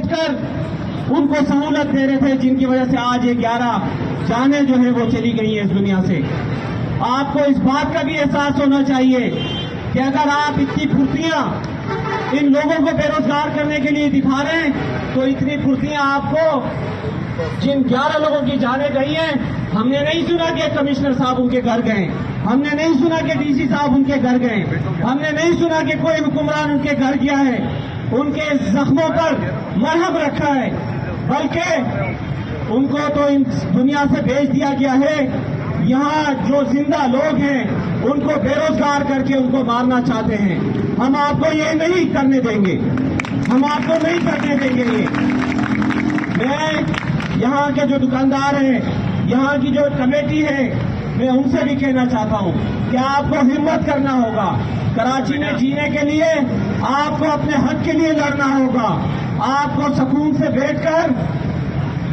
कर उनको सहूलत दे रहे थे, जिनकी वजह से आज ये 11 जानें जो है वो चली गई हैं इस दुनिया से। आपको इस बात का भी एहसास होना चाहिए कि अगर आप इतनी फुर्तियां इन लोगों को बेरोजगार करने के लिए दिखा रहे हैं, तो इतनी फुर्तियां आपको जिन 11 लोगों की जानें गई हैं, हमने नहीं सुना कि कमिश्नर साहब उनके घर गए, हमने नहीं सुना कि डीसी साहब उनके घर गए, हमने नहीं सुना कि कोई हुक्मरान उनके घर गया है, उनके जख्मों पर मरहम रखा है, बल्कि उनको तो इन दुनिया से भेज दिया गया है। यहाँ जो जिंदा लोग हैं उनको बेरोजगार करके उनको मारना चाहते हैं। हम आपको ये नहीं करने देंगे, हम आपको नहीं करने देंगे ये। मैं यहाँ के जो दुकानदार हैं, यहाँ की जो कमेटी है, मैं उनसे भी कहना चाहता हूँ कि आपको हिम्मत करना होगा। कराची में जीने के लिए आपको अपने हक के लिए लड़ना होगा। आपको सुकून से बैठकर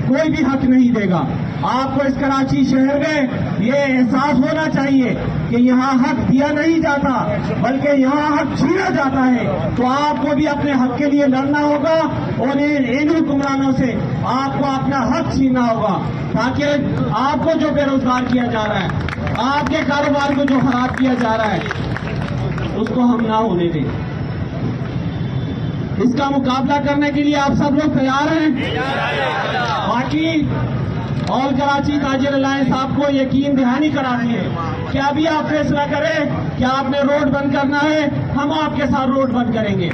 कोई भी हक नहीं देगा। आपको इस कराची शहर में ये एहसास होना चाहिए कि यहाँ हक दिया नहीं जाता, बल्कि यहाँ हक छीना जाता है। तो आपको भी अपने हक के लिए लड़ना होगा और इन हुक्मरानों से आपको अपना हक छीनना होगा, ताकि आपको जो बेरोजगार किया जा रहा है, आपके कारोबार को जो खराब किया जा रहा है, उसको हम ना होने दें। इसका मुकाबला करने के लिए आप सब लोग तैयार हैं? बाकी और कराची ताजिर अलायंस आपको यकीन दहानी कराती है कि अभी आप फैसला करें कि आपने रोड बंद करना है, हम आपके साथ रोड बंद करेंगे।